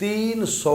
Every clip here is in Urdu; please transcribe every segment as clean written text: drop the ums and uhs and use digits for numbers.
300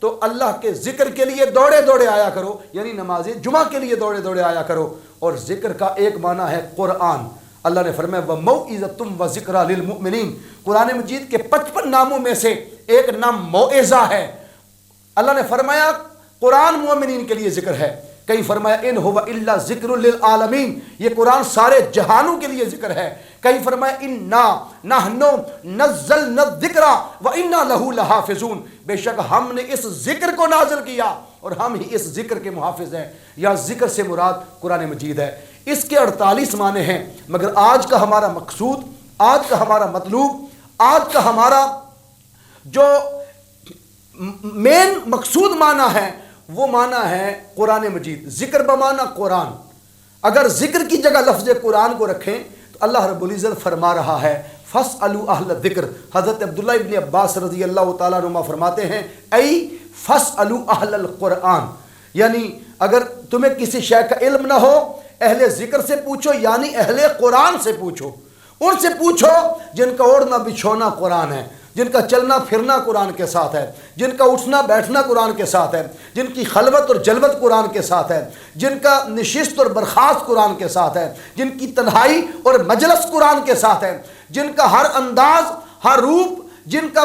تو اللہ کے ذکر کے لیے دوڑے دوڑے آیا کرو، یعنی نماز جمعہ کے لیے دوڑے دوڑے آیا کرو۔ اور ذکر کا ایک معنی ہے قرآن۔ اللہ نے فرمایا وَمَوْعِظَةٌ وَذِكْرَىٰ لِلْمُؤْمِنِينَ، قرآن مجید کے 55 ناموں میں سے ایک نام موعظہ ہے۔ اللہ نے فرمایا قرآن مومنین کے لیے ذکر ہے، کہیں فرمایا ان هو الا ذکر للعالمین، یہ قرآن سارے جہانوں کے لیے ذکر ہے، کہیں فرمایا انا نحن نزلنا الذکر وانا له لحافظون، بے شک ہم نے اس ذکر کو نازل کیا اور ہم ہی اس ذکر کے محافظ ہیں۔ یا ذکر سے مراد قرآن مجید ہے۔ اس کے 48 معنی ہیں، مگر آج کا ہمارا مقصود، آج کا ہمارا مطلوب، آج کا ہمارا جو مین مقصود معنی ہے وہ معنی ہے قرآن مجید۔ ذکر بمعنی قرآن، اگر ذکر کی جگہ لفظ قرآن کو رکھیں تو اللہ رب العزت فرما رہا ہے فَاسْأَلُوا أَهْلَ الذِّكْرِ۔ حضرت عبداللہ ابن عباس رضی اللہ تعالیٰ عنہ فرماتے ہیں ای فَاسْأَلُوا أَهْلَ الْقُرْآنِ، یعنی اگر تمہیں کسی شے کا علم نہ ہو اہل ذکر سے پوچھو، یعنی اہل قرآن سے پوچھو، ان سے پوچھو جن کا اوڑھنا بچھونا قرآن ہے، جن کا چلنا پھرنا قرآن کے ساتھ ہے، جن کا اٹھنا بیٹھنا قرآن کے ساتھ ہے، جن کی خلوت اور جلوت قرآن کے ساتھ ہے، جن کا نشست اور برخاست قرآن کے ساتھ ہے، جن کی تنہائی اور مجلس قرآن کے ساتھ ہے، جن کا ہر انداز ہر روپ، جن کا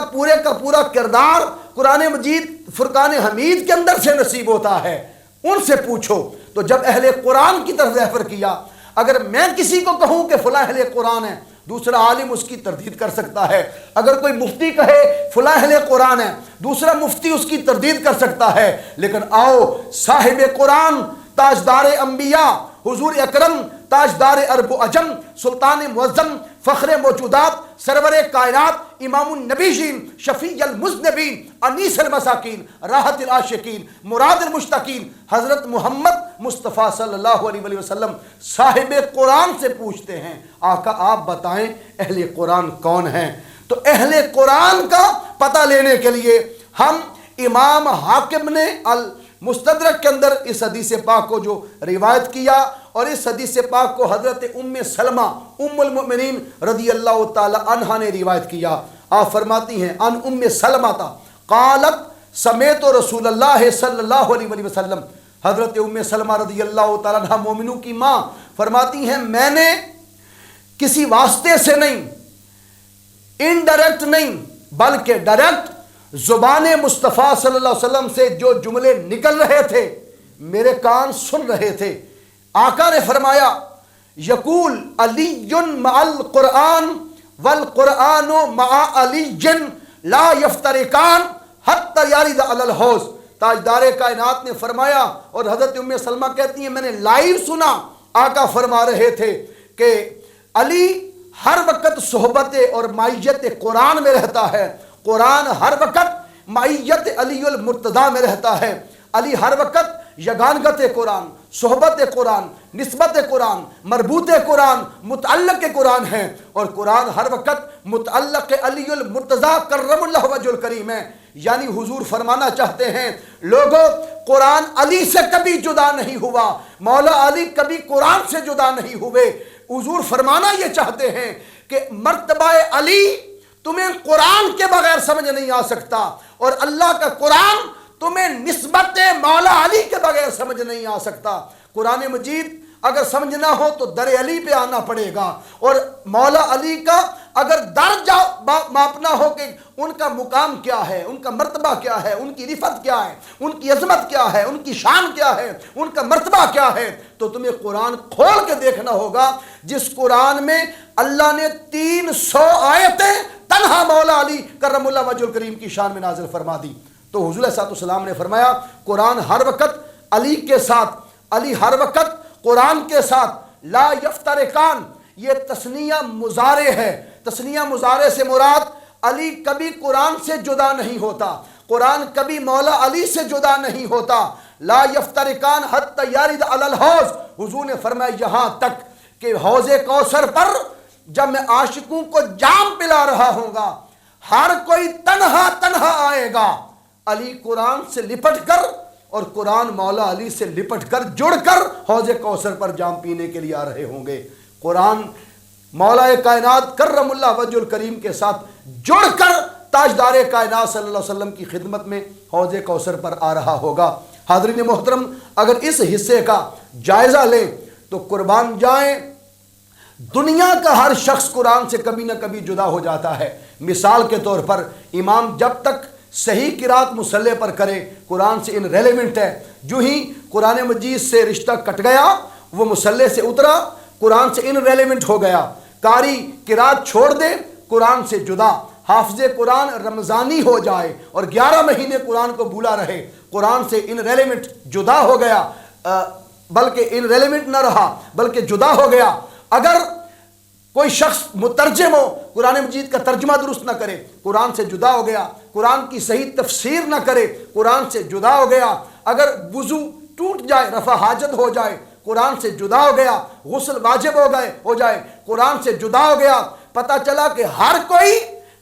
پورا کردار قرآن مجید فرقان حمید کے اندر سے نصیب ہوتا ہے، ان سے پوچھو۔ تو جب اہل قرآن کی طرف ریفر کیا، اگر میں کسی کو کہوں کہ فلاں اہل قرآن ہے، دوسرا عالم اس کی تردید کر سکتا ہے۔ اگر کوئی مفتی کہے فلاں اہل قرآن ہے، دوسرا مفتی اس کی تردید کر سکتا ہے۔ لیکن آؤ صاحب قرآن، تاجدار انبیاء، حضور اکرم، تاجدار عرب و عجم، سلطان معظم، فخر موجودات، سرور کائنات، امام النبیین، شفیع المذنبین، انیس المساکین، راحت العاشقین، مراد المشتاقین، حضرت محمد مصطفیٰ صلی اللہ علیہ وآلہ وسلم صاحب قرآن سے پوچھتے ہیں آقا آپ بتائیں اہل قرآن کون ہیں؟ تو اہل قرآن کا پتہ لینے کے لیے ہم امام حاکم نے المستدرک کے اندر اس حدیث پاک کو جو روایت کیا، اور اس حدیث پاک کو حضرت ام سلمہ ام المؤمنین رضی اللہ تعالی عنہا نے روایت کیا۔ آپ فرماتی ہیں ان ام سلمہ قالت سمیت رسول اللہ صلی اللہ علیہ وسلم، حضرت ام سلمہ رضی اللہ تعالی عنہ مومنوں کی ماں فرماتی ہیں میں نے کسی واسطے سے نہیں، انڈائریکٹ نہیں بلکہ ڈائریکٹ زبان مصطفیٰ صلی اللہ علیہ وسلم سے جو جملے نکل رہے تھے میرے کان سن رہے تھے۔ آقا نے فرمایا یقول علی مع القرآن والقرآن مع علی لا یفترقان حتی یرد علی الحوض۔ تاجدار کائنات نے فرمایا، اور حضرت ام سلمہ کہتی ہیں میں نے لائیو سنا آقا فرما رہے تھے کہ علی ہر وقت صحبت اور معیت قرآن میں رہتا ہے، قرآن ہر وقت معیت علی المرتضیٰ میں رہتا ہے، علی ہر وقت یگانگت قرآن، صحبت قرآن، نسبت قرآن، مربوط قرآن، متعلق قرآن ہے، اور قرآن ہر وقت متعلق علی المرتضیٰ کرم اللہ وجہ الکریم ہے۔ یعنی حضور فرمانا چاہتے ہیں لوگوں قرآن علی سے کبھی جدا نہیں ہوا، مولا علی کبھی قرآن سے جدا نہیں ہوئے۔ حضور فرمانا یہ چاہتے ہیں کہ مرتبہ علی تمہیں قرآن کے بغیر سمجھ نہیں آ سکتا، اور اللہ کا قرآن تمہیں نسبت مولا علی کے بغیر سمجھ نہیں آ سکتا۔ قرآن مجید اگر سمجھنا ہو تو در علی پہ آنا پڑے گا، اور مولا علی کا اگر درجہ ماپنا ہو کہ ان کا مقام کیا ہے، ان کا مرتبہ کیا ہے، ان کی رفعت کیا ہے، ان کی عظمت کیا ہے، ان کی شان کیا ہے، ان کا مرتبہ کیا ہے، تو تمہیں قرآن کھول کے دیکھنا ہوگا جس قرآن میں اللہ نے 300 آیتیں تنہا مولا علی کرم اللہ وجہ الکریم کی شان میں نازل فرما دی۔ تو حضور علیہ السلام نے فرمایا قرآن ہر وقت علی کے ساتھ، علی ہر وقت قرآن کے ساتھ، لا یفترقان، یہ تثنیہ مضارع ہے۔ تثنیہ مضارع سے مراد علی کبھی قرآن سے جدا نہیں ہوتا، قرآن کبھی مولا علی سے جدا نہیں ہوتا۔ لا یفترقان حتی یرد علی الحوض، حضور نے فرمایا یہاں تک کہ حوض کوثر پر جب میں عاشقوں کو جام پلا رہا ہوں گا ہر کوئی تنہا تنہا آئے گا، علی قرآن سے لپٹ کر اور قرآن مولا علی سے لپٹ کر جڑ کر حوض کوثر پر جام پینے کے لیے آ رہے ہوں گے۔ قرآن مولا کائنات کرم اللہ وجہ الکریم کے ساتھ جڑ کر تاجدار کائنات صلی اللہ علیہ وسلم کی خدمت میں حوض کوثر پر آ رہا ہوگا۔ حاضرین محترم، اگر اس حصے کا جائزہ لیں تو قربان جائیں، دنیا کا ہر شخص قرآن سے کبھی نہ کبھی جدا ہو جاتا ہے۔ مثال کے طور پر امام جب تک صحیح قرات مصلی پر کرے قرآن سے ان ریلیونٹ ہے، جو ہی قرآن مجید سے رشتہ کٹ گیا، وہ مصلی سے اترا، قرآن سے ان ریلیونٹ ہو گیا۔ قاری قرات چھوڑ دے، قرآن سے جدا۔ حافظ قرآن رمضانی ہو جائے اور 11 مہینے قرآن کو بھولا رہے، قرآن سے ان ریلیونٹ جدا ہو گیا، بلکہ ان ریلیونٹ نہ رہا بلکہ جدا ہو گیا۔ اگر کوئی شخص مترجم ہو، قرآن مجید کا ترجمہ درست نہ کرے، قرآن سے جدا ہو گیا۔ قرآن کی صحیح تفسیر نہ کرے، قرآن سے جدا ہو گیا۔ اگر وضو ٹوٹ جائے، رفع حاجت ہو جائے، قرآن سے جدا ہو گیا۔ غسل واجب ہو جائے، قرآن سے جدا ہو گیا۔ پتہ چلا کہ ہر کوئی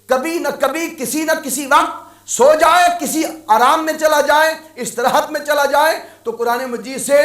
کبھی نہ کبھی کسی نہ کسی وقت سو جائے، کسی آرام میں چلا جائے، استراحت میں چلا جائے تو قرآن مجید سے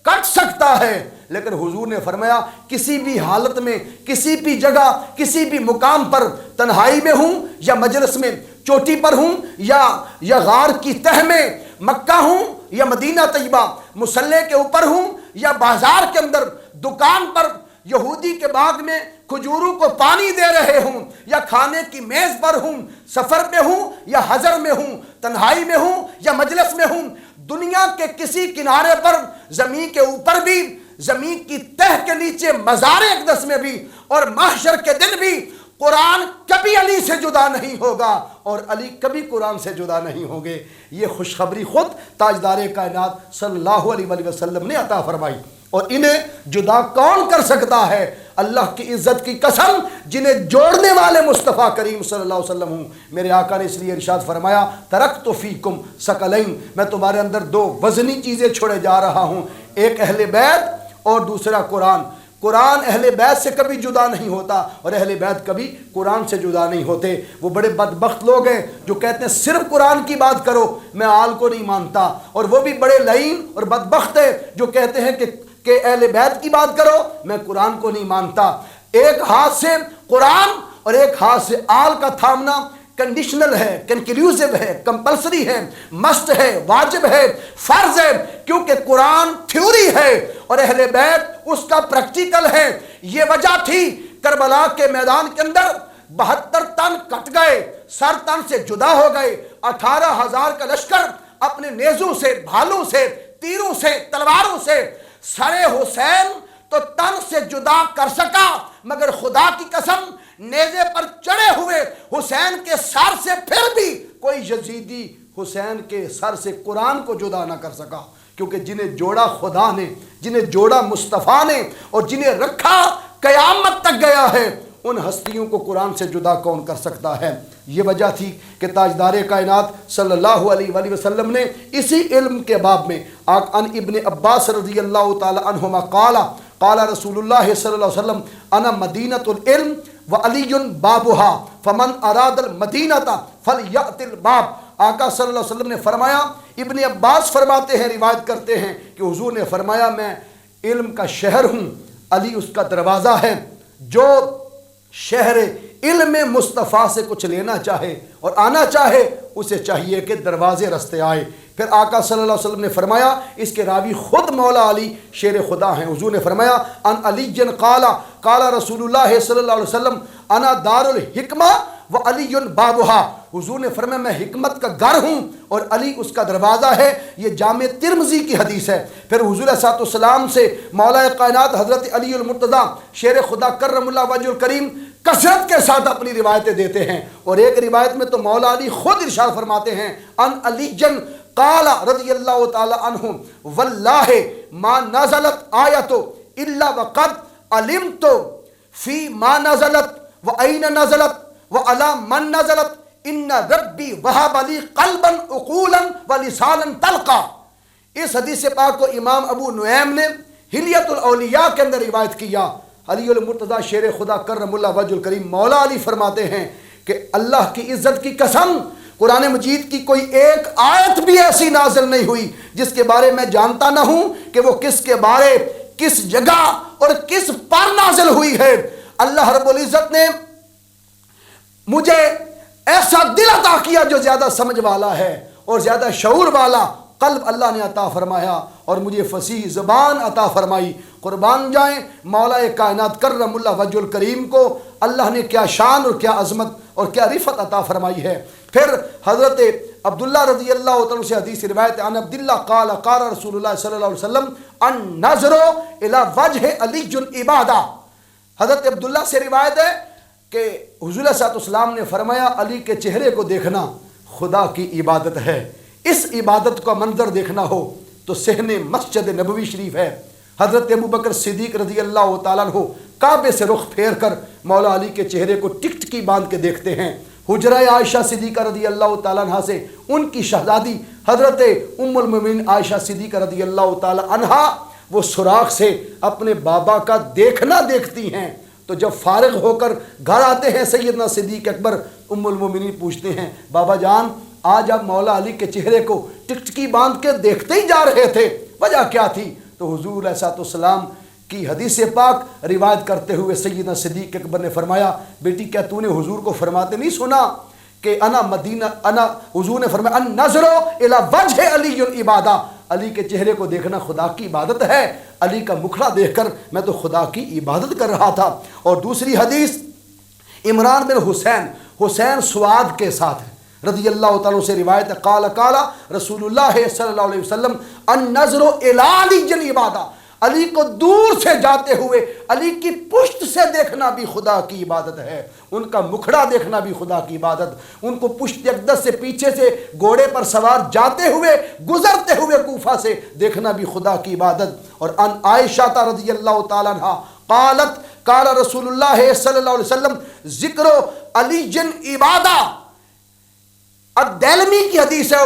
کٹ سکتا ہے۔ لیکن حضور نے فرمایا کسی بھی حالت میں، کسی بھی جگہ، کسی بھی مقام پر، تنہائی میں ہوں یا مجلس میں، چوٹی پر ہوں یا غار کی تہ میں، مکہ ہوں یا مدینہ طیبہ، مصلی کے اوپر ہوں یا بازار کے اندر، دکان پر، یہودی کے باغ میں کھجوروں کو پانی دے رہے ہوں یا کھانے کی میز پر ہوں، سفر میں ہوں یا حضر میں ہوں، تنہائی میں ہوں یا مجلس میں ہوں، دنیا کے کسی کنارے پر، زمین کے اوپر بھی، زمین کی تہ کے نیچے، مزار اقدس میں بھی، اور محشر کے دن بھی، قرآن کبھی علی سے جدا نہیں ہوگا اور علی کبھی قرآن سے جدا نہیں ہوں گے۔ یہ خوشخبری خود تاجدار کائنات صلی اللہ علیہ وآلہ وسلم نے عطا فرمائی۔ اور انہیں جدا کون کر سکتا ہے؟ اللہ کی عزت کی قسم، جنہیں جوڑنے والے مصطفیٰ کریم صلی اللہ علیہ وسلم ہوں۔ میرے آقا نے اس لیے ارشاد فرمایا، ترکت فیکم ثقلین، میں تمہارے اندر دو وزنی چیزیں چھوڑے جا رہا ہوں، ایک اہل بیت اور دوسرا قرآن۔ قرآن اہل بیت سے کبھی جدا نہیں ہوتا اور اہل بیت کبھی قرآن سے جدا نہیں ہوتے۔ وہ بڑے بدبخت لوگ ہیں جو کہتے ہیں صرف قرآن کی بات کرو، میں آل کو نہیں مانتا، اور وہ بھی بڑے لعین اور بدبخت ہیں جو کہتے ہیں کہ اہل بیت کی بات کرو، میں قرآن کو نہیں مانتا۔ ایک ہاتھ سے قرآن اور ایک ہاتھ سے آل کا تھامنا کنڈیشنل ہے، کنکلیوسیو ہے، کمپلسری ہے، مسٹ ہے، واجب ہے، فرض ہے، کیونکہ قرآن تھیوری ہے اور اہل بیت اس کا پریکٹیکل ہے۔ یہ وجہ تھی کربلا کے میدان کے اندر 72 تن کٹ گئے، سر تن سے جدا ہو گئے، 18,000 کا لشکر اپنے نیزوں سے، بھالوں سے، تیروں سے، تلواروں سے سر حسین تو تن سے جدا کر سکا، مگر خدا کی قسم نیزے پر چڑھے ہوئے حسین کے سر سے پھر بھی کوئی یزیدی حسین کے سر سے قرآن کو جدا نہ کر سکا، کیونکہ جنہیں جوڑا خدا نے، جنہیں جوڑا مصطفیٰ نے اور جنہیں رکھا قیامت تک گیا ہے، ان ہستیوں کو قرآن سے جدا کون کر سکتا ہے؟ یہ وجہ تھی کہ تاجدار کائنات صلی اللہ علیہ وآلہ وسلم نے اسی علم کے باب میں عن ابن عباس رضی اللہ تعالی عنہما قال رسول اللہ صلی اللہ علیہ وسلم انا مدینۃ العلم وعلی بابها فمن اراد المدینۃ فلیأت الباب۔ آقا صلی اللہ علیہ وسلم نے فرمایا، ابن عباس فرماتے ہیں، روایت کرتے ہیں کہ حضور نے فرمایا میں علم کا شہر ہوں، علی اس کا دروازہ ہے۔ جو شہر علم مصطفیٰ سے کچھ لینا چاہے اور آنا چاہے، اسے چاہیے کہ دروازے رستے آئے۔ پھر آقا صلی اللہ علیہ وسلم نے فرمایا، اس کے راوی خود مولا علی شیر خدا ہیں، حضور نے فرمایا ان علی قال رسول اللہ صلی اللہ علیہ وسلم انا دار الحکمہ وعلی بابها۔ حضور نے فرمایا میں حکمت کا گھر ہوں اور علی اس کا دروازہ ہے۔ یہ جامع ترمذی کی حدیث ہے۔ پھر حضور صلی اللہ علیہ وسلم سے مولا کائنات حضرت علی المرتضیٰ شیر خدا کرم اللہ وجہ الکریم کثرت کے ساتھ اپنی روایتیں دیتے ہیں، اور ایک روایت میں تو مولا علی خود ارشاد فرماتے ہیں ان علی قال رضی اللہ تعالی عنہ واللہ ما نزلت آیت الا وقد علمت فی ما نزلت وَأَيْنَ نَزَلَتْ وَعَلَى مَنْ نَزَلَتْ إِنَّ رَبِّي وَهَبَ لِي قَلْبًا عُقُولًا وَلِسَانًا تَلْقَى۔ اس حدیث پاک کو امام ابو نعیم نے حلیۃ الاولیاء کے اندر روایت کیا۔ علی المرتضیٰ شیر خدا کرم اللہ وجہ الکریم مولا علی فرماتے ہیں کہ اللہ کی عزت کی قسم، قرآن مجید کی کوئی ایک آیت بھی ایسی نازل نہیں ہوئی جس کے بارے میں جانتا نہ ہوں کہ وہ کس کے بارے، کس جگہ اور کس پر نازل ہوئی ہے۔ اللہ رب العزت نے مجھے ایسا دل عطا کیا جو زیادہ سمجھ والا ہے اور زیادہ شعور والا قلب اللہ نے عطا فرمایا، اور مجھے فصیح زبان عطا فرمائی۔ قربان جائیں مولا کائنات کرم اللہ وجہ الکریم کو اللہ نے کیا شان اور کیا عظمت اور کیا رفعت عطا فرمائی ہے۔ پھر حضرت عبداللہ رضی اللہ تعالیٰ سے حدیث روایت عن عبداللہ قال قال رسول اللہ صلی اللہ علیہ وسلم النظر الی وجہ علی عبادہ۔ حضرت عبداللہ سے روایت ہے کہ حضور صلی اللہ علیہ وسلم نے فرمایا علی کے چہرے کو دیکھنا خدا کی عبادت ہے۔ اس عبادت کا منظر دیکھنا ہو تو صحن مسجد نبوی شریف ہے۔ حضرت ابو بکر صدیق رضی اللہ تعالیٰ عنہ کعبے سے رخ پھیر کر مولا علی کے چہرے کو ٹک ٹکی باندھ کے دیکھتے ہیں۔ حجرہ عائشہ صدیقہ رضی اللہ تعالیٰ عنہ سے ان کی شہزادی حضرت ام المومنین عائشہ صدیقہ رضی اللہ تعالیٰ عنہ وہ سوراخ سے اپنے بابا کا دیکھنا دیکھتی ہیں، تو جب فارغ ہو کر گھر آتے ہیں سیدنا صدیق اکبر، ام المومنین پوچھتے ہیں بابا جان آج آپ مولا علی کے چہرے کو ٹکٹکی باندھ کے دیکھتے ہی جا رہے تھے، وجہ کیا تھی؟ تو حضور علیہ السلام کی حدیث پاک روایت کرتے ہوئے سیدنا صدیق اکبر نے فرمایا بیٹی کیا تو نے حضور کو فرماتے نہیں سنا کہ حضور نے فرمایا النظر الی وجہ علی عبادہ، علی کے چہرے کو دیکھنا خدا کی عبادت ہے، علی کا مکھڑا دیکھ کر میں تو خدا کی عبادت کر رہا تھا۔ اور دوسری حدیث عمران بن حسین سواد کے ساتھ ہے رضی اللہ تعالیٰ سے روایت ہے قال قال رسول اللہ صلی اللہ علیہ وسلم النظر الی علی عبادہ، علی کو دور سے جاتے ہوئے علی کی پشت سے دیکھنا بھی خدا کی عبادت ہے، ان کا مکھڑا دیکھنا بھی خدا کی عبادت، ان کو پشت اقدس سے پیچھے سے گھوڑے پر سوار جاتے ہوئے گزرتے ہوئے کوفہ سے دیکھنا بھی خدا کی عبادت۔ اور ان عائشہ رضی اللہ تعالیٰ عنہ قالت قال رسول اللہ صلی اللہ علیہ وسلم ذکر علی عبادہ۔ الدیلمی کی حدیث ہے،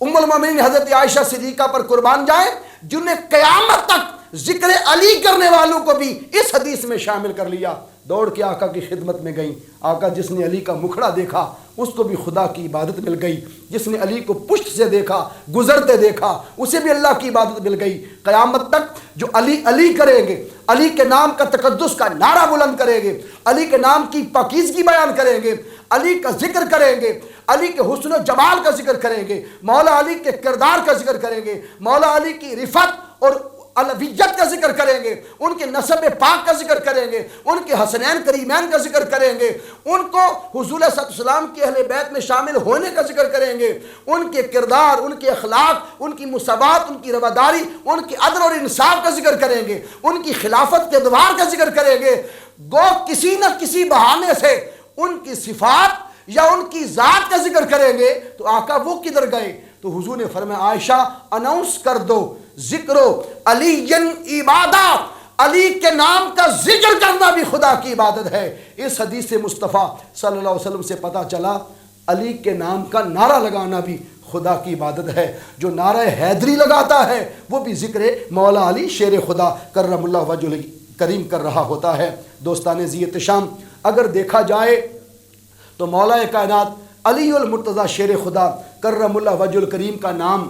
ام المومنین حضرت عائشہ صدیقہ پر قربان جائیں جنہیں قیامت تک ذکر علی کرنے والوں کو بھی اس حدیث میں شامل کر لیا۔ دوڑ کے آقا کی خدمت میں گئیں، آقا جس نے علی کا مکھڑا دیکھا اس کو بھی خدا کی عبادت مل گئی، جس نے علی کو پشت سے دیکھا گزرتے دیکھا اسے بھی اللہ کی عبادت مل گئی۔ قیامت تک جو علی علی کریں گے، علی کے نام کا تقدس کا نعرہ بلند کریں گے، علی کے نام کی پاکیزگی بیان کریں گے، علی کا ذکر کریں گے، علی کے حسن و جمال کا ذکر کریں گے، مولا علی کے کردار کا ذکر کریں گے، مولا علی کی رفعت اور علویت کا ذکر کریں گے، ان کے نسب پاک کا ذکر کریں گے، ان کے حسنین کریمین کا ذکر کریں گے، ان کو حضور صلی اللہ علیہ وسلم کے اہل بیت میں شامل ہونے کا ذکر کریں گے، ان کے کردار، ان کے اخلاق، ان کی مساوات، ان کی رواداری، ان کی عدل اور انصاف کا ذکر کریں گے، ان کی خلافت کے ادوار کا ذکر کریں گے۔ گو کسی نہ کسی بہانے سے ان کی صفات یا ان کی ذات کا ذکر کریں گے تو آقا وہ کدھر گئے؟ تو حضور نے فرمایا عائشہ اناؤنس کر دو ذکر علی عبادہ، علی کے نام کا ذکر کرنا بھی خدا کی عبادت ہے۔ اس حدیث سے مصطفیٰ صلی اللہ علیہ وسلم سے پتہ چلا علی کے نام کا نعرہ لگانا بھی خدا کی عبادت ہے۔ جو نعرہ حیدری لگاتا ہے وہ بھی ذکر مولا علی شیر خدا کرم اللہ وجہ کریم کر رہا ہوتا ہے۔ دوستان ذی احتشام اگر دیکھا جائے تو مولا کائنات علی المرتضیٰ شیر خدا کرم اللہ وجہ الکریم کا نام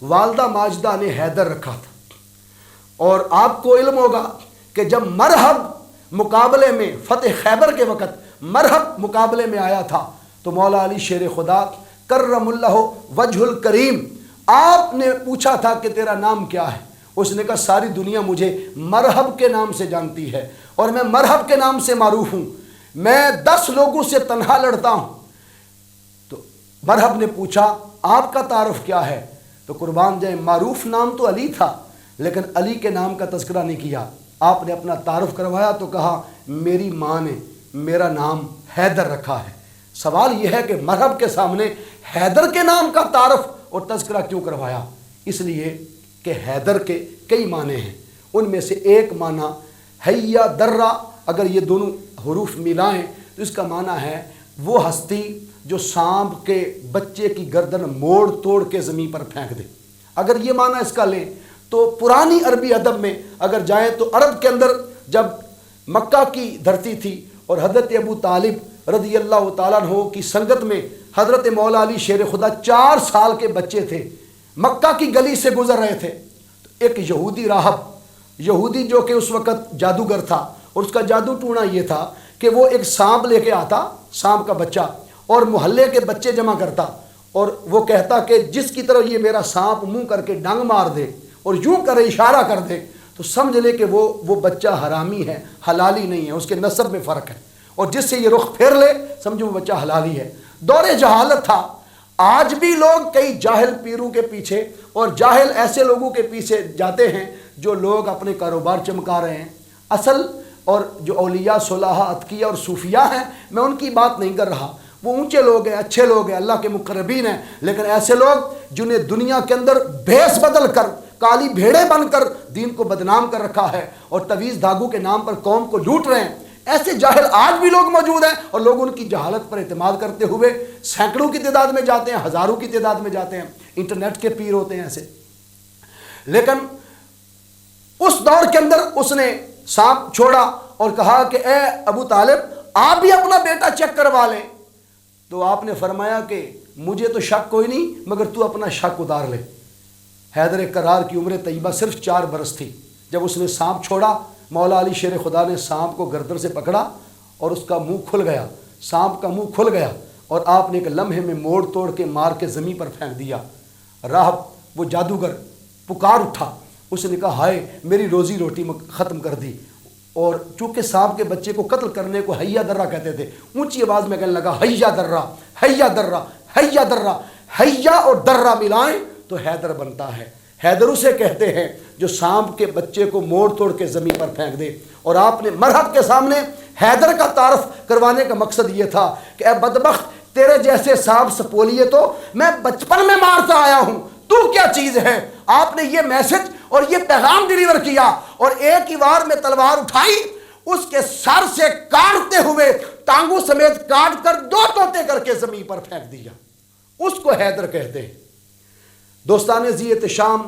والدہ ماجدہ نے حیدر رکھا تھا، اور آپ کو علم ہوگا کہ جب مرحب مقابلے میں فتح خیبر کے وقت مرحب مقابلے میں آیا تھا تو مولا علی شیر خدا کرم اللہ وجہ الکریم آپ نے پوچھا تھا کہ تیرا نام کیا ہے؟ اس نے کہا ساری دنیا مجھے مرحب کے نام سے جانتی ہے اور میں مرحب کے نام سے معروف ہوں، میں 10 لوگوں سے تنہا لڑتا ہوں۔ تو مرحب نے پوچھا آپ کا تعارف کیا ہے؟ تو قربان جائیں معروف نام تو علی تھا لیکن علی کے نام کا تذکرہ نہیں کیا۔ آپ نے اپنا تعارف کروایا تو کہا میری ماں نے میرا نام حیدر رکھا ہے۔ سوال یہ ہے کہ مرحب کے سامنے حیدر کے نام کا تعارف اور تذکرہ کیوں کروایا؟ اس لیے کہ حیدر کے کئی معنی ہیں، ان میں سے ایک معنی حیا درہ، اگر یہ دونوں حروف ملائیں تو اس کا معنی ہے وہ ہستی جو سانپ کے بچے کی گردن موڑ توڑ کے زمین پر پھینک دے۔ اگر یہ معنی اس کا لیں تو پرانی عربی ادب میں اگر جائیں تو عرب کے اندر جب مکہ کی دھرتی تھی اور حضرت ابو طالب رضی اللہ تعالیٰ عنہ کی سنگت میں حضرت مولا علی شیر خدا 4 سال کے بچے تھے، مکہ کی گلی سے گزر رہے تھے، تو ایک یہودی راہب، یہودی جو کہ اس وقت جادوگر تھا، اور اس کا جادو ٹونا یہ تھا کہ وہ ایک سانپ لے کے آتا، سانپ کا بچہ، اور محلے کے بچے جمع کرتا اور وہ کہتا کہ جس کی طرح یہ میرا سانپ منہ کر کے ڈنگ مار دے اور یوں کرے اشارہ کر دے تو سمجھ لے کہ وہ بچہ حرامی ہے، حلالی نہیں ہے، اس کے نسب میں فرق ہے، اور جس سے یہ رخ پھیر لے سمجھو وہ بچہ حلالی ہے۔ دور جہالت تھا۔ آج بھی لوگ کئی جاہل پیروں کے پیچھے اور جاہل ایسے لوگوں کے پیچھے جاتے ہیں جو لوگ اپنے کاروبار چمکا رہے ہیں۔ اصل اور جو اولیاء صلحاء اتقیاء اور صوفیاء ہیں میں ان کی بات نہیں کر رہا، وہ اونچے لوگ ہیں، اچھے لوگ ہیں، اللہ کے مقربین ہیں، لیکن ایسے لوگ جنہیں دنیا کے اندر بھیس بدل کر کالی بھیڑیں بن کر دین کو بدنام کر رکھا ہے اور تویز دھاگوں کے نام پر قوم کو لوٹ رہے ہیں، ایسے جاہل آج بھی لوگ موجود ہیں، اور لوگ ان کی جہالت پر اعتماد کرتے ہوئے سینکڑوں کی تعداد میں جاتے ہیں، ہزاروں کی تعداد میں جاتے ہیں، انٹرنیٹ کے پیر ہوتے ہیں ایسے۔ لیکن اس دور کے اندر اس نے سانپ چھوڑا اور کہا کہ اے ابو طالب آپ بھی اپنا بیٹا چیک کروا لیں، تو آپ نے فرمایا کہ مجھے تو شک کوئی نہیں مگر تو اپنا شک اتار لے۔ حیدر کرار کی عمر طیبہ صرف 4 برس تھی جب اس نے سانپ چھوڑا، مولا علی شیر خدا نے سانپ کو گردن سے پکڑا اور اس کا منہ کھل گیا، سانپ کا منہ کھل گیا، اور آپ نے ایک لمحے میں موڑ توڑ کے مار کے زمین پر پھینک دیا۔ راہب وہ جادوگر پکار اٹھا، اس نے کہا ہائے میری روزی روٹی ختم کر دی، اور چونکہ سانپ کے بچے کو قتل کرنے کو حیا درہ کہتے تھے، اونچی آواز میں کہنے لگا حیا درہ حیا درہ حیا درہ، حیا اور درہ ملائیں تو حیدر بنتا ہے۔ حیدر اسے کہتے ہیں جو سانپ کے بچے کو موڑ توڑ کے زمین پر پھینک دے، اور آپ نے مرحب کے سامنے حیدر کا تعارف کروانے کا مقصد یہ تھا کہ اے بدبخت تیرے جیسے سانپ سپولیے تو میں بچپن میں مارتا آیا ہوں، تو کیا چیز ہے؟ آپ نے یہ میسج اور یہ پیغام ڈیلیور کیا، اور ایک ہی وار میں تلوار اٹھائی، اس کے سر سے کاٹتے ہوئے ٹانگوں سمیت کاٹ کر 2 طوطے کر کے زمین پر پھینک دیا۔ اس کو حیدر کہتے ہیں۔ دوستان ذی احتشام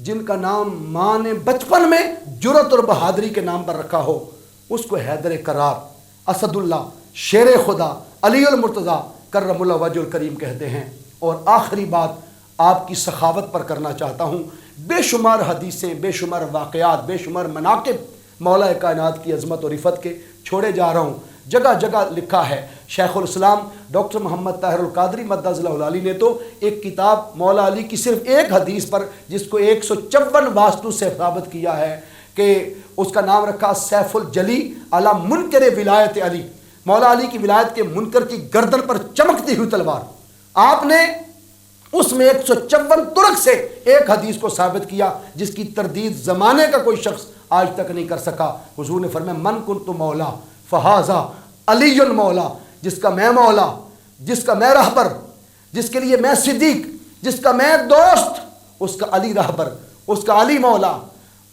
جن کا نام ماں نے بچپن میں جرأت اور بہادری کے نام پر رکھا ہو، اس کو حیدر کرار، اسد اللہ، شیر خدا، علی المرتضیٰ کرم اللہ وجہ الکریم کہتے ہیں۔ اور آخری بات آپ کی سخاوت پر کرنا چاہتا ہوں۔ بے شمار حدیثیں، بے شمار واقعات، بے شمار مناقب مولا کائنات کی عظمت اور عفت کے چھوڑے جا رہا ہوں۔ جگہ جگہ لکھا ہے۔ شیخ الاسلام ڈاکٹر محمد طاہر القادری مدظ اللہ العالی نے تو ایک کتاب مولا علی کی صرف ایک حدیث پر، جس کو 154 واسطوں سے ثابت کیا ہے، کہ اس کا نام رکھا سیف الجلی علی منکر ولایت علی، مولا علی کی ولایت کے منکر کی گردن پر چمکتی ہوئی تلوار۔ آپ نے اس میں 154 طرق سے ایک حدیث کو ثابت کیا جس کی تردید زمانے کا کوئی شخص آج تک نہیں کر سکا۔ حضور نے فرمایا من کنت مولا فہذا علی المولا، جس کا میں مولا، جس کا میں رہبر، جس کے لیے میں صدیق، جس کا میں دوست، اس کا علی رہبر، اس کا علی مولا۔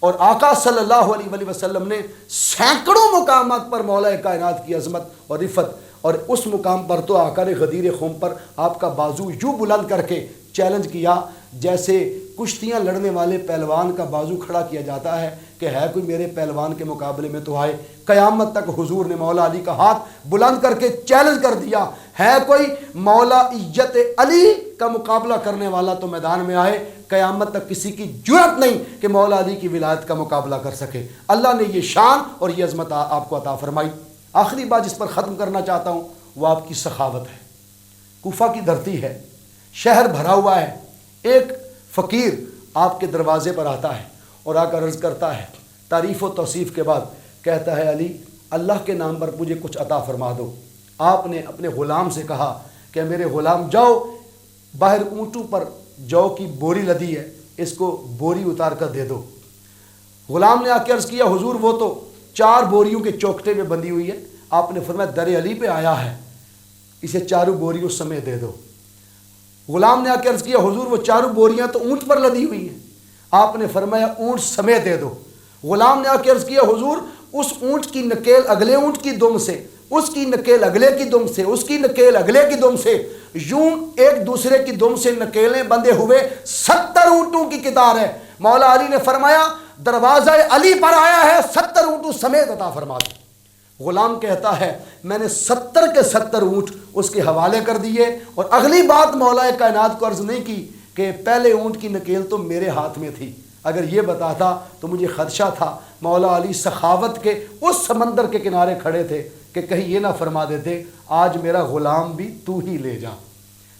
اور آقا صلی اللہ علیہ وآلہ وسلم نے سینکڑوں مقامات پر مولا کائنات کی عظمت اور عفت، اور اس مقام پر تو آقا نے غدیر خم پر آپ کا بازو یوں بلند کر کے چیلنج کیا جیسے کشتیاں لڑنے والے پہلوان کا بازو کھڑا کیا جاتا ہے کہ ہے کوئی میرے پہلوان کے مقابلے میں تو آئے۔ قیامت تک حضور نے مولا علی کا ہاتھ بلند کر کے چیلنج کر دیا، ہے کوئی مولا عزت علی کا مقابلہ کرنے والا تو میدان میں آئے۔ قیامت تک کسی کی جرأت نہیں کہ مولا علی کی ولایت کا مقابلہ کر سکے۔ اللہ نے یہ شان اور یہ عظمت آپ کو عطا فرمائی۔ آخری بات جس پر ختم کرنا چاہتا ہوں وہ آپ کی سخاوت ہے۔ کوفہ کی دھرتی ہے، شہر بھرا ہوا ہے، ایک فقیر آپ کے دروازے پر آتا ہے اور آ کر عرض کرتا ہے، تعریف و توصیف کے بعد کہتا ہے علی اللہ کے نام پر مجھے کچھ عطا فرما دو۔ آپ نے اپنے غلام سے کہا کہ میرے غلام جاؤ، باہر اونٹوں پر جو کی بوری لدی ہے، اس کو بوری اتار کر دے دو۔ غلام نے آ کے عرض کیا حضور وہ تو 4 بوریوں کے چوکٹے میں بندھی ہوئی ہے۔ آپ نے فرمایا در علی پہ آیا ہے، اسے 4 بوریوں سمیت دے دو۔ غلام نے آ کے عرض کیا حضور وہ 4 بوریاں تو اونٹ پر لدی ہوئی ہیں۔ آپ نے فرمایا اونٹ سمیت دے دو۔ غلام نے آ کے عرض کیا حضور اس اونٹ کی نکیل اگلے اونٹ کی دم سے، اس کی نکیل اگلے کی دم سے، اس کی نکیل اگلے کی دم سے، یوں ایک دوسرے کی دم سے نکیلیں بندھے ہوئے 70 اونٹوں کی قطار ہے۔ مولا علی نے فرمایا دروازہ علی پر آیا ہے، 70 اونٹوں سمیت عطا فرما دو۔ غلام کہتا ہے میں نے 70 کے 70 اونٹ اس کے حوالے کر دیے، اور اگلی بات مولا کائنات کو عرض نہیں کی کہ پہلے اونٹ کی نکیل تو میرے ہاتھ میں تھی۔ اگر یہ بتاتا تو مجھے خدشہ تھا۔ مولا علی سخاوت کے اس سمندر کے کنارے کھڑے تھے کہ کہیں یہ نہ فرما دیتے آج میرا غلام بھی تو ہی لے جا۔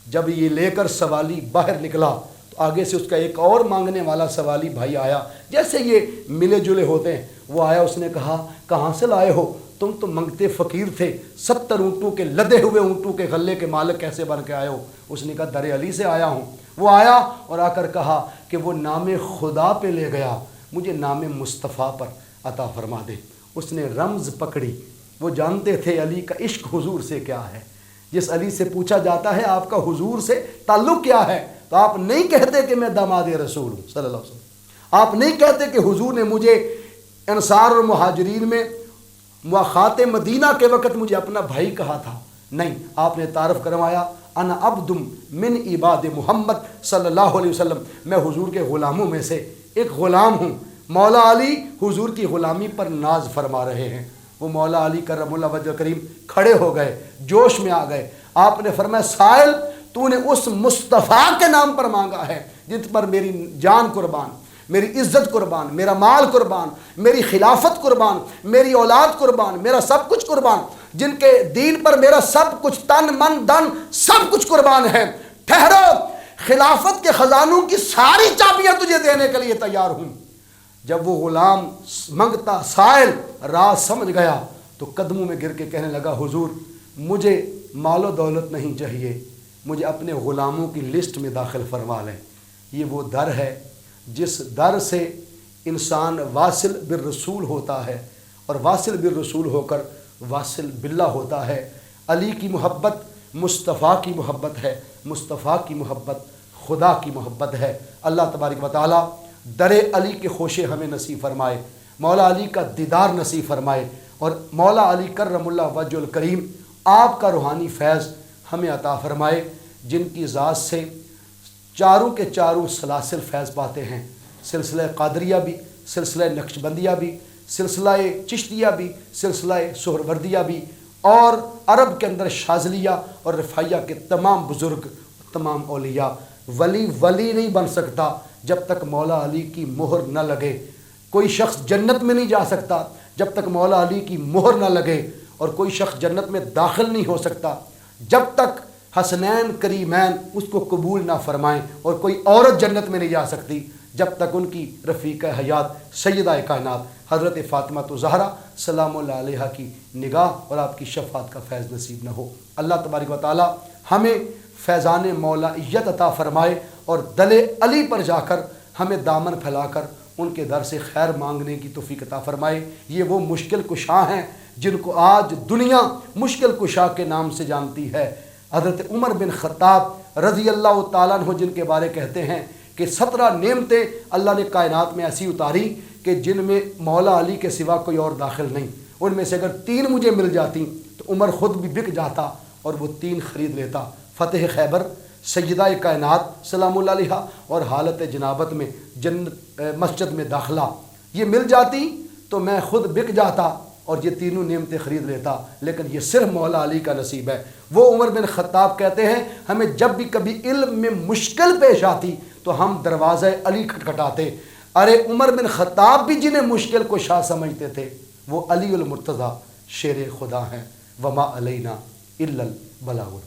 جب یہ لے کر سوالی باہر نکلا تو آگے سے اس کا ایک اور مانگنے والا سوالی بھائی آیا، جیسے یہ ملے جلے ہوتے ہیں، وہ آیا، اس نے کہا کہاں سے لائے ہو؟ تم تو منگتے فقیر تھے، 70 اونٹوں کے لدے ہوئے اونٹوں کے غلے کے مالک کیسے بن کے آئے ہو؟ اس نے کہا در علی سے آیا ہوں۔ وہ آیا اور آ کر کہا کہ وہ نام خدا پہ لے گیا، مجھے نام مصطفیٰ پر عطا فرما دے۔ اس نے رمز پکڑی، وہ جانتے تھے علی کا عشق حضور سے کیا ہے۔ جس علی سے پوچھا جاتا ہے آپ کا حضور سے تعلق کیا ہے، تو آپ نہیں کہتے کہ میں داماد رسول ہوں صلی اللہ علیہ وسلم، آپ نہیں کہتے کہ حضور نے مجھے انصار اور مہاجرین میں مواخات مدینہ کے وقت مجھے اپنا بھائی کہا تھا، نہیں، آپ نے تعارف کروایا انا عبد من عباد محمد صلی اللہ علیہ وسلم، میں حضور کے غلاموں میں سے ایک غلام ہوں۔ مولا علی حضور کی غلامی پر ناز فرما رہے ہیں۔ وہ مولا علی کرم اللہ وجہ کریم کھڑے ہو گئے، جوش میں آ گئے۔ آپ نے فرمایا سائل تو نے اس مصطفیٰ کے نام پر مانگا ہے جن پر میری جان قربان، میری عزت قربان، میرا مال قربان، میری خلافت قربان، میری اولاد قربان، میرا سب کچھ قربان، جن کے دین پر میرا سب کچھ تن من دن سب کچھ قربان ہے۔ ٹھہرو، خلافت کے خزانوں کی ساری چابیاں تجھے دینے کے لیے تیار ہوں۔ جب وہ غلام منگتا سائل راز سمجھ گیا تو قدموں میں گر کے کہنے لگا حضور مجھے مال و دولت نہیں چاہیے، مجھے اپنے غلاموں کی لسٹ میں داخل فرما لیں۔ یہ وہ در ہے جس در سے انسان واصل بالرسول ہوتا ہے، اور واصل بالرسول ہو کر واصل باللہ ہوتا ہے۔ علی کی محبت مصطفیٰ کی محبت ہے، مصطفیٰ کی محبت خدا کی محبت ہے۔ اللہ تبارک و تعالی در علی کے خوشے ہمیں نصیب فرمائے، مولا علی کا دیدار نصیب فرمائے، اور مولا علی کرم اللہ وجہ الکریم آپ کا روحانی فیض ہمیں عطا فرمائے، جن کی ذات سے چاروں کے چاروں سلاسل فیض پاتے ہیں، سلسلہ قادریہ بھی، سلسلہ نقشبندیہ بھی، سلسلہ چشتیہ بھی، سلسلہ سہروردیہ بھی، اور عرب کے اندر شاذلیہ اور رفاعیہ کے تمام بزرگ، تمام اولیاء۔ ولی ولی نہیں بن سکتا جب تک مولا علی کی مہر نہ لگے، کوئی شخص جنت میں نہیں جا سکتا جب تک مولا علی کی مہر نہ لگے، اور کوئی شخص جنت میں داخل نہیں ہو سکتا جب تک حسنین کریمین اس کو قبول نہ فرمائیں، اور کوئی عورت جنت میں نہیں جا سکتی جب تک ان کی رفیق حیات سیدہ کائنات حضرت فاطمہ زہرا سلام اللہ علیہا کی نگاہ اور آپ کی شفاعت کا فیض نصیب نہ ہو۔ اللہ تبارک و تعالی ہمیں فیضان مولائیت عطا فرمائے، اور دل علی پر جا کر ہمیں دامن پھیلا کر ان کے در سے خیر مانگنے کی توفیق عطا فرمائے۔ یہ وہ مشکل کشا ہیں جن کو آج دنیا مشکل کشا کے نام سے جانتی ہے۔ حضرت عمر بن خطاب رضی اللہ تعالیٰ عنہ جن کے بارے کہتے ہیں کہ 17 نعمتیں اللہ نے کائنات میں ایسی اتاری کہ جن میں مولا علی کے سوا کوئی اور داخل نہیں، ان میں سے اگر 3 مجھے مل جاتی تو عمر خود بھی بک جاتا اور وہ 3 خرید لیتا۔ فتح خیبر، سیدہ کائنات سلام اللہ علیہا، اور حالت جنابت میں جنت مسجد میں داخلہ، یہ مل جاتی تو میں خود بک جاتا اور یہ تینوں نعمتیں خرید لیتا، لیکن یہ صرف مولا علی کا نصیب ہے۔ وہ عمر بن خطاب کہتے ہیں ہمیں جب بھی کبھی علم میں مشکل پیش آتی تو ہم دروازہ علی کھٹکھٹاتے۔ ارے عمر بن خطاب بھی جنہیں مشکل کو شاہ سمجھتے تھے وہ علی المرتضیٰ شیر خدا ہیں۔ وما علینا الا البلاغ۔